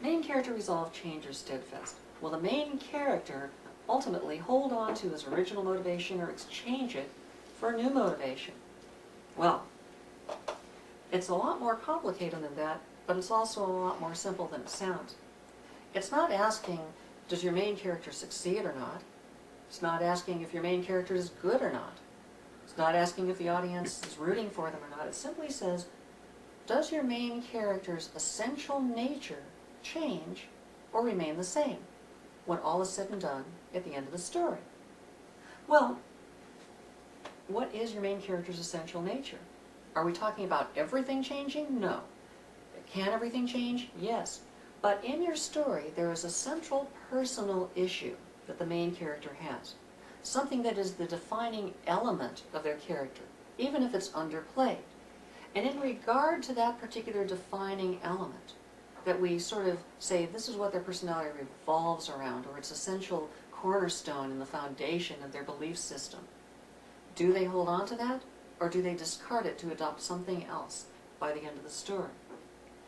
Main character resolve, change, or steadfast. Will the main character ultimately hold on to his original motivation or exchange it for a new motivation? Well, it's a lot more complicated than that, but it's also a lot more simple than it sounds. It's not asking, does your main character succeed or not? It's not asking if your main character is good or not. It's not asking if the audience is rooting for them or not. It simply says, does your main character's essential nature change or remain the same when all is said and done at the end of the story? Well, what is your main character's essential nature? Are we talking about everything changing? No. Can everything change? Yes. But in your story, there is a central personal issue that the main character has. Something that is the defining element of their character, even if it's underplayed. And in regard to that particular defining element, that we sort of say this is what their personality revolves around, or its essential cornerstone in the foundation of their belief system, do they hold on to that, or do they discard it to adopt something else by the end of the story?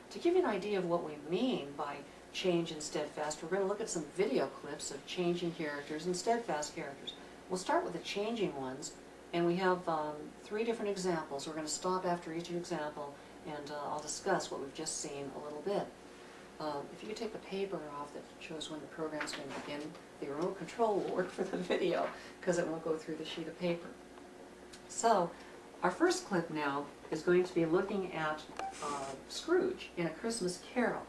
To give you an idea of what we mean by change and steadfast, we're going to look at some video clips of changing characters and steadfast characters. We'll start with the changing ones, and we have 3 different examples. We're going to stop after each example, and I'll discuss what we've just seen a little bit. If you could take the paper off that shows when the program's going to begin, the remote control will work for the video, because it won't go through the sheet of paper. So, our first clip now is going to be looking at Scrooge in A Christmas Carol.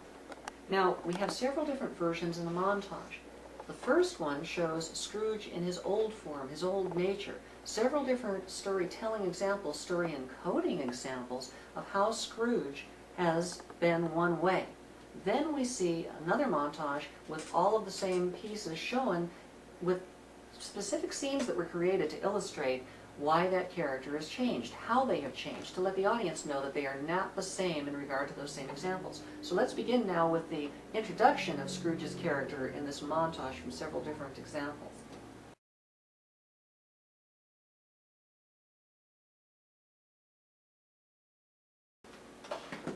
Now, we have several different versions in the montage. The first one shows Scrooge in his old form, his old nature. Several different storytelling examples, story encoding examples of how Scrooge has been one way. Then we see another montage with all of the same pieces shown with specific scenes that were created to illustrate why that character has changed, how they have changed, to let the audience know that they are not the same in regard to those same examples. So let's begin now with the introduction of Scrooge's character in this montage from several different examples.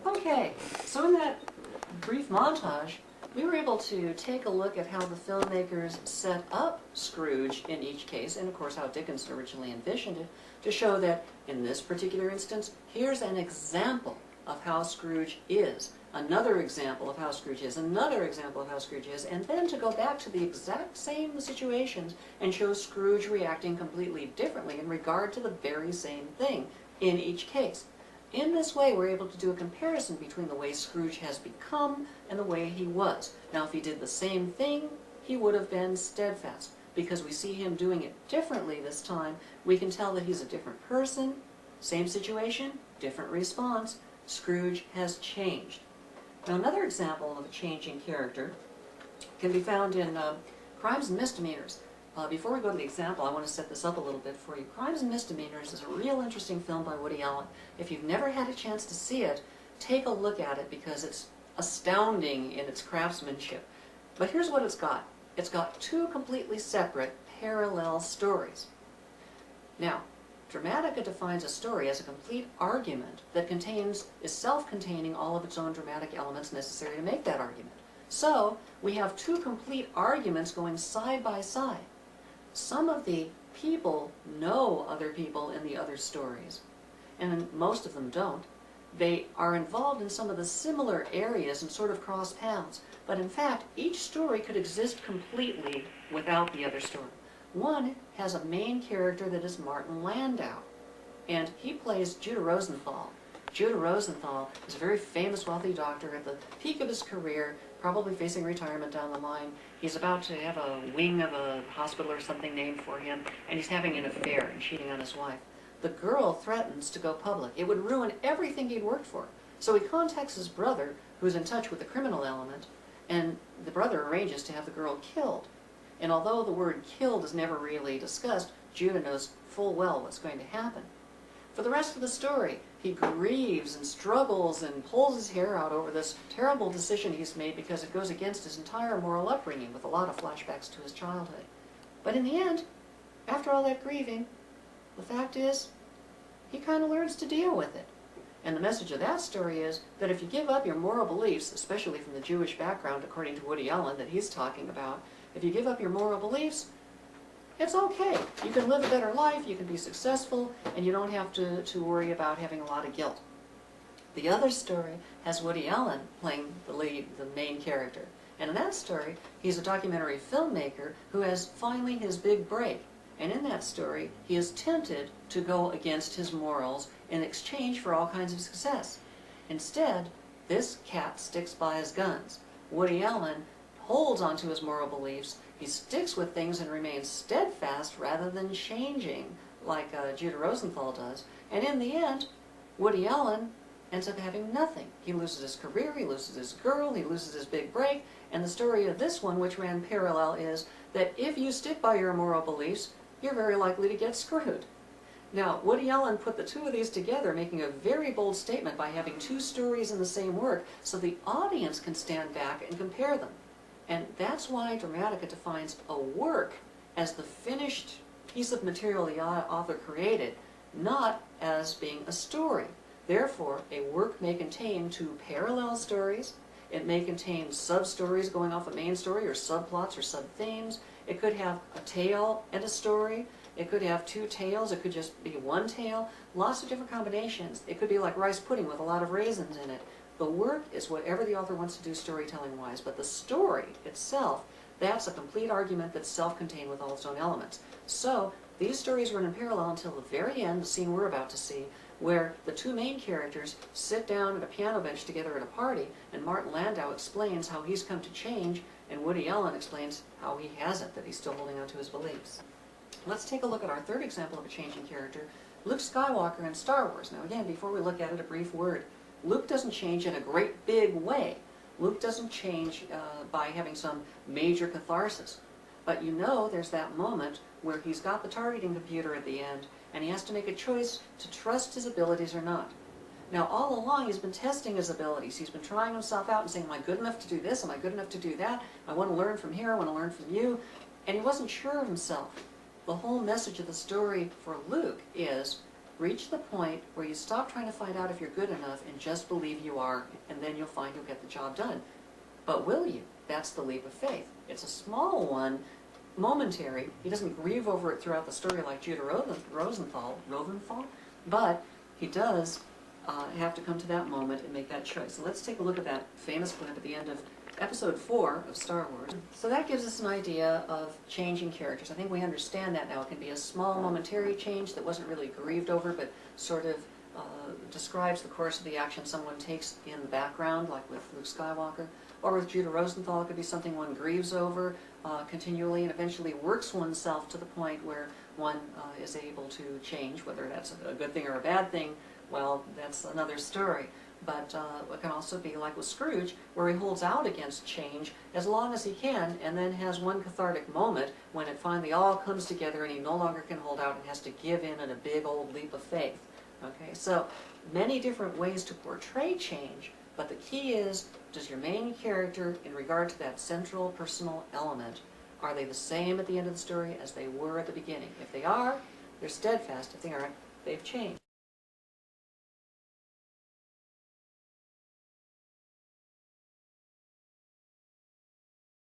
Okay, so in that brief montage, we were able to take a look at how the filmmakers set up Scrooge in each case, and of course how Dickens originally envisioned it, to show that in this particular instance, here's an example of how Scrooge is, another example of how Scrooge is, another example of how Scrooge is, and then to go back to the exact same situations and show Scrooge reacting completely differently in regard to the very same thing in each case. In this way, we're able to do a comparison between the way Scrooge has become and the way he was. Now, if he did the same thing, he would have been steadfast. Because we see him doing it differently this time, we can tell that he's a different person, same situation, different response. Scrooge has changed. Now, another example of a changing character can be found in Crimes and Misdemeanors. Before we go to the example, I want to set this up a little bit for you. Crimes and Misdemeanors is a real interesting film by Woody Allen. If you've never had a chance to see it, take a look at it because it's astounding in its craftsmanship. But here's what it's got. It's got 2 completely separate, parallel stories. Now, Dramatica defines a story as a complete argument that is self-containing all of its own dramatic elements necessary to make that argument. So, we have 2 complete arguments going side by side. Some of the people know other people in the other stories, and most of them don't. They are involved in some of the similar areas and sort of cross paths, but in fact, each story could exist completely without the other story. One has a main character that is Martin Landau, and he plays Judah Rosenthal. Judah Rosenthal is a very famous wealthy doctor at the peak of his career, probably facing retirement down the line. He's about to have a wing of a hospital or something named for him, and he's having an affair and cheating on his wife. The girl threatens to go public. It would ruin everything he'd worked for. So he contacts his brother, who's in touch with the criminal element, and the brother arranges to have the girl killed. And although the word killed is never really discussed, Judah knows full well what's going to happen. For the rest of the story, he grieves and struggles and pulls his hair out over this terrible decision he's made because it goes against his entire moral upbringing with a lot of flashbacks to his childhood. But in the end, after all that grieving, the fact is, he kind of learns to deal with it. And the message of that story is that if you give up your moral beliefs, especially from the Jewish background, according to Woody Allen that he's talking about, if you give up your moral beliefs, it's okay. You can live a better life, you can be successful, and you don't have to worry about having a lot of guilt. The other story has Woody Allen playing the lead, the main character. And in that story, he's a documentary filmmaker who has finally his big break. And in that story, he is tempted to go against his morals in exchange for all kinds of success. Instead, this cat sticks by his guns. Woody Allen holds onto his moral beliefs. He sticks with things and remains steadfast rather than changing like Judah Rosenthal does. And in the end, Woody Allen ends up having nothing. He loses his career, he loses his girl, he loses his big break. And the story of this one, which ran parallel, is that if you stick by your moral beliefs, you're very likely to get screwed. Now, Woody Allen put the two of these together, making a very bold statement by having two stories in the same work, so the audience can stand back and compare them. And that's why Dramatica defines a work as the finished piece of material the author created, not as being a story. Therefore, a work may contain two parallel stories. It may contain sub-stories going off a main story, or subplots or sub-themes. It could have a tale and a story. It could have two tales. It could just be one tale. Lots of different combinations. It could be like rice pudding with a lot of raisins in it. The work is whatever the author wants to do storytelling-wise, but the story itself, that's a complete argument that's self-contained with all its own elements. So these stories run in parallel until the very end, the scene we're about to see, where the two main characters sit down at a piano bench together at a party, and Martin Landau explains how he's come to change, and Woody Allen explains how he hasn't, that he's still holding on to his beliefs. Let's take a look at our third example of a changing character, Luke Skywalker in Star Wars. Now again, before we look at it, a brief word. Luke doesn't change in a great big way. Luke doesn't change by having some major catharsis. But you know there's that moment where he's got the targeting computer at the end, and he has to make a choice to trust his abilities or not. Now, all along, he's been testing his abilities. He's been trying himself out and saying, am I good enough to do this? Am I good enough to do that? I want to learn from here. I want to learn from you. And he wasn't sure of himself. The whole message of the story for Luke is, reach the point where you stop trying to find out if you're good enough and just believe you are, and then you'll find you'll get the job done. But will you? That's the leap of faith. It's a small one, momentary. He doesn't grieve over it throughout the story like Judah Rosenthal, but he does have to come to that moment and make that choice. So let's take a look at that famous clip at the end of Episode 4 of Star Wars. So that gives us an idea of changing characters. I think we understand that now. It can be a small momentary change that wasn't really grieved over, but sort of describes the course of the action someone takes in the background, like with Luke Skywalker. Or with Judah Rosenthal, it could be something one grieves over continually and eventually works oneself to the point where one is able to change. Whether that's a good thing or a bad thing, well, that's another story. But it can also be like with Scrooge, where he holds out against change as long as he can, and then has one cathartic moment when it finally all comes together and he no longer can hold out and has to give in a big old leap of faith. Okay, so many different ways to portray change, but the key is, does your main character, in regard to that central personal element, are they the same at the end of the story as they were at the beginning? If they are, they're steadfast. If they aren't, they've changed.